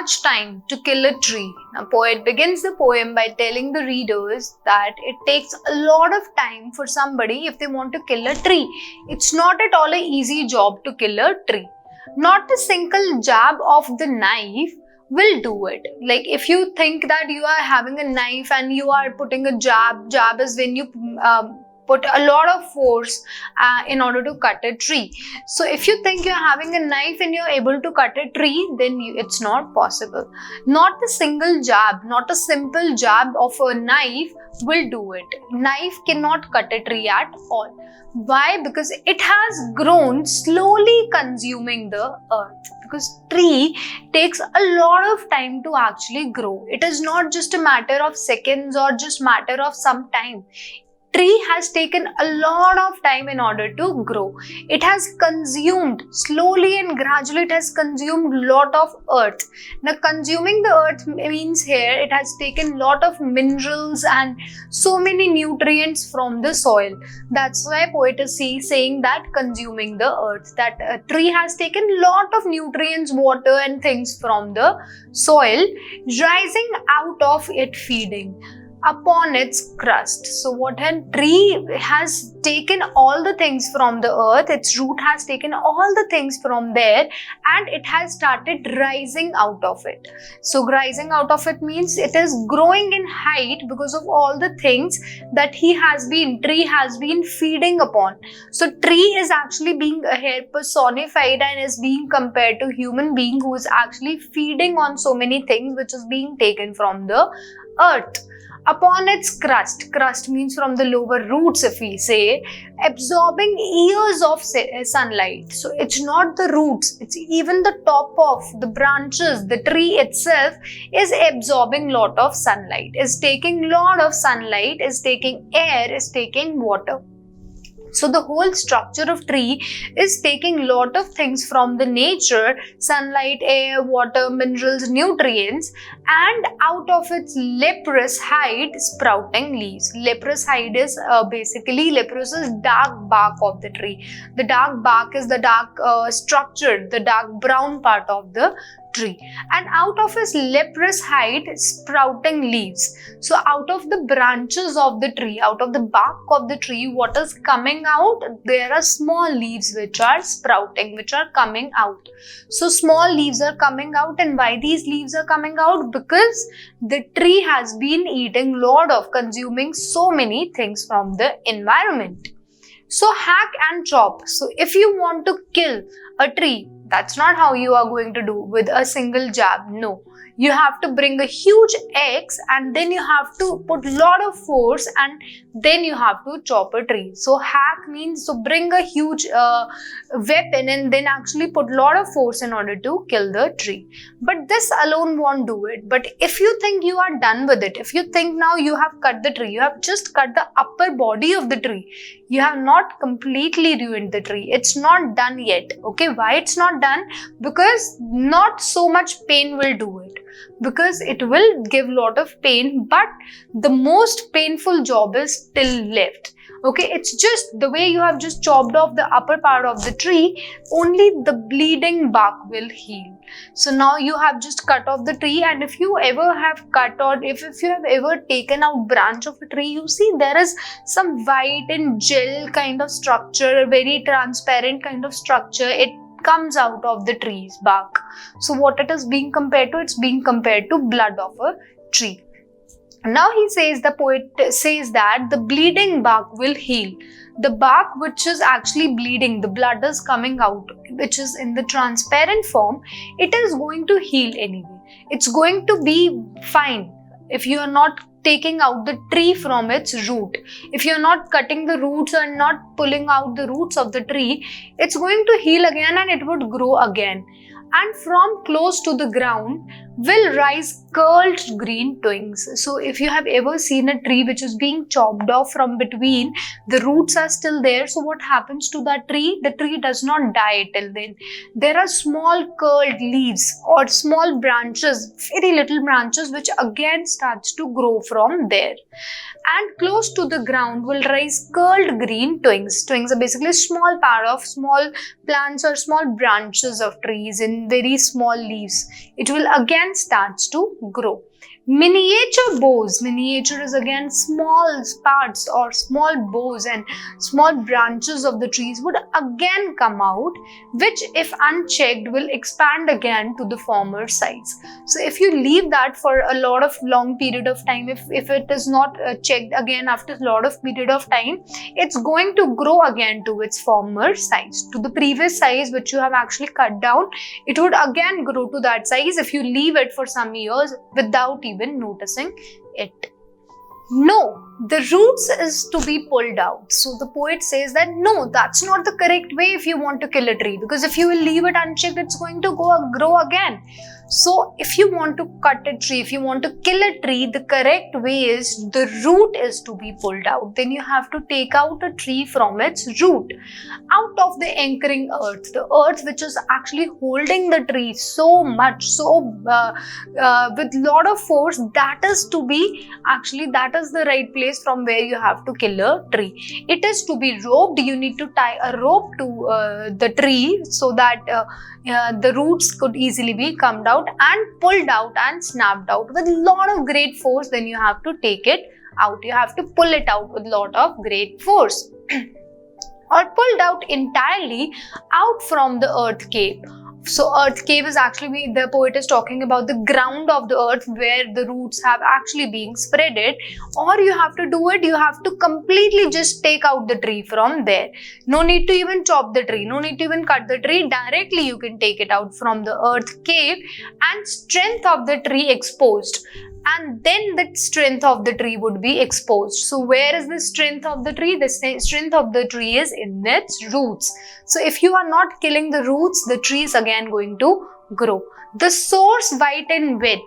much time to kill a tree. Now, poet begins the poem by telling the readers that it takes a lot of time for somebody if they want to kill a tree. It's not at all an easy job to kill a tree. Not a single jab of the knife will do it. Like if you think that you are having a knife and you are putting a jab is when you put a lot of force in order to cut a tree. So if you think you're having a knife and you're able to cut a tree, then it's not possible. Not a single jab, not a simple jab of a knife will do it. Knife cannot cut a tree at all. Why? Because it has grown, slowly consuming the earth. Because tree takes a lot of time to actually grow. It is not just a matter of seconds or just matter of some time. Tree has taken a lot of time in order to grow. It has consumed, slowly and gradually it has consumed lot of earth. Now consuming the earth means here it has taken lot of minerals and so many nutrients from the soil. That's why poet is saying that consuming the earth, that a tree has taken lot of nutrients, water and things from the soil, rising out of it feeding upon its crust. So what a tree has taken all the things from the earth, its root has taken all the things from there and it has started rising out of it. So rising out of it means it is growing in height because of all the things that tree has been feeding upon. So tree is actually being here personified and is being compared to human being who is actually feeding on so many things which is being taken from the earth. Upon its crust means from the lower roots, if we say, absorbing years of sunlight. So it's not the roots, it's even the top of the branches. The tree itself is absorbing lot of sunlight, is taking lot of sunlight, is taking air, is taking water. So the whole structure of tree is taking lot of things from the nature, sunlight, air, water, minerals, nutrients, and out of its leprous hide sprouting leaves. Leprous hide is basically leprous is dark bark of the tree. The dark bark is the dark structure, the dark brown part of the tree, and out of his leprous hide sprouting leaves. So out of the branches of the tree, out of the bark of the tree, what is coming out? There are small leaves which are sprouting, which are coming out. So small leaves are coming out, and why these leaves are coming out? Because the tree has been eating consuming so many things from the environment. So hack and chop. So if you want to kill a tree, that's not how you are going to do with a single jab. No, you have to bring a huge axe and then you have to put lot of force and then you have to chop a tree. So hack means to bring a huge weapon and then actually put lot of force in order to kill the tree. But this alone won't do it. But if you think you are done with it, if you think now you have cut the tree, you have just cut the upper body of the tree, you have not completely ruined the tree. It's not done yet. Okay, why it's not done? Because not so much pain will do it. Because it will give lot of pain, but the most painful job is still left. Okay, it's just the way you have just chopped off the upper part of the tree, only the bleeding bark will heal. So now you have just cut off the tree, and if you ever have cut or if you have ever taken out branch of a tree, you see there is some white and gel kind of structure, very transparent kind of structure. It comes out of the tree's bark. So what it is being compared to? It's being compared to blood of a tree. Now the poet says that the bleeding bark will heal. The bark which is actually bleeding, the blood is coming out, which is in the transparent form, it is going to heal anyway. It's going to be fine if you are not taking out the tree from its root. If you're not cutting the roots and not pulling out the roots of the tree, it's going to heal again and it would grow again. And from close to the ground will rise curled green twigs. So if you have ever seen a tree which is being chopped off from between, the roots are still there. So what happens to that tree? The tree does not die till then. There are small curled leaves or small branches, very little branches, which again starts to grow from there. And close to the ground will rise curled green twigs. Twigs are basically small part of small plants or small branches of trees in very small leaves. It will again again starts to grow. Miniature boughs. Miniature is again small parts or small boughs and small branches of the trees would again come out, which if unchecked will expand again to the former size. So if you leave that for a long period of time, if it is not checked again after a lot of period of time, it's going to grow again to its former size, to the previous size which you have actually cut down. It would again grow to that size if you leave it for some years without even noticing it. No, the roots is to be pulled out. So the poet says that no, that's not the correct way if you want to kill a tree, because if you will leave it unchecked, it's going to grow again. So if you want to cut a tree, if you want to kill a tree, the correct way is the root is to be pulled out. Then you have to take out a tree from its root, out of the anchoring earth, the earth which is actually holding the tree so much, with lot of force. That is the right place from where you have to kill a tree. It is to be roped. You need to tie a rope to the tree so that the roots could easily be come out and pulled out and snapped out with a lot of great force. Then you have to take it out. You have to pull it out with a lot of great force or pulled out entirely out from the earth cave. So earth cave is actually, the poet is talking about the ground of the earth where the roots have actually been spreaded. Or you have to do it, you have to completely just take out the tree from there. No need to even chop the tree, no need to even cut the tree. Directly you can take it out from the earth cave and strength of the tree exposed. And then the strength of the tree would be exposed. So where is the strength of the tree? The strength of the tree is in its roots. So if you are not killing the roots, the tree is again going to grow. The source white and wet,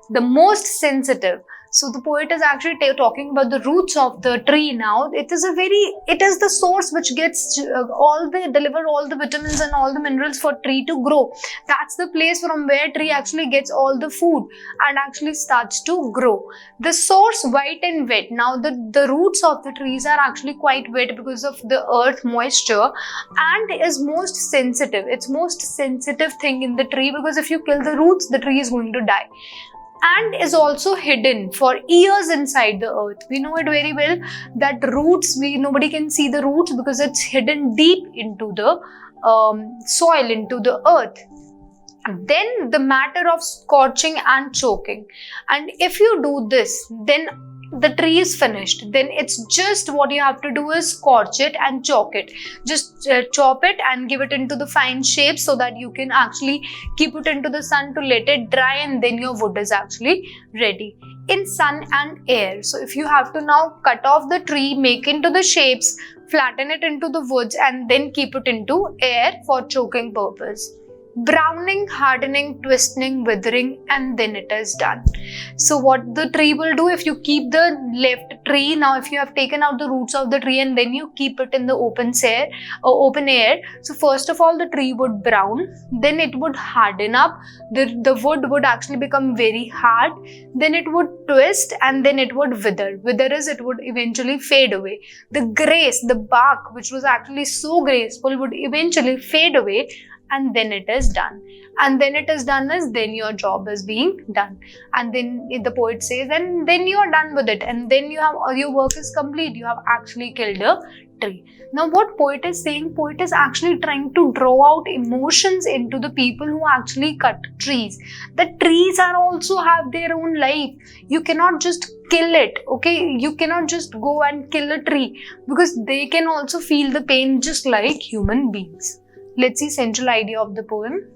the most sensitive. So the poet is actually talking about the roots of the tree now. It is the source which gets deliver all the vitamins and all the minerals for tree to grow. That's the place from where tree actually gets all the food and actually starts to grow. The source white and wet. Now the roots of the trees are actually quite wet because of the earth moisture and is most sensitive. It's most sensitive thing in the tree, because if you kill the roots, the tree is going to die. And is also hidden for years inside the earth. We know it very well that roots, nobody can see the roots because it's hidden deep into the soil, into the earth. Then the matter of scorching and choking. And if you do this, then the tree is finished. Then it's just what you have to do is scorch it and choke it. Just chop it and give it into the fine shape so that you can actually keep it into the sun to let it dry, and then your wood is actually ready. In sun and air. So if you have to now cut off the tree, make into the shapes, flatten it into the woods, and then keep it into air for choking purpose. Browning, hardening, twisting, withering, and then it is done. So what the tree will do, if you keep the left tree, now if you have taken out the roots of the tree and then you keep it in the open air, so first of all the tree would brown, then it would harden up, the wood would actually become very hard, then it would twist, and then it would wither. Wither is it would eventually fade away. The grace, the bark which was actually so graceful would eventually fade away, and then it is done. And then it is done as then your job is being done. And then the poet says, and then you are done with it, and then your work is complete. You have actually killed a tree. Now what poet is saying, poet is actually trying to draw out emotions into the people who actually cut trees. The trees are also have their own life. You cannot just kill it, okay? You cannot just go and kill a tree, because they can also feel the pain just like human beings. Let's see central idea of the poem.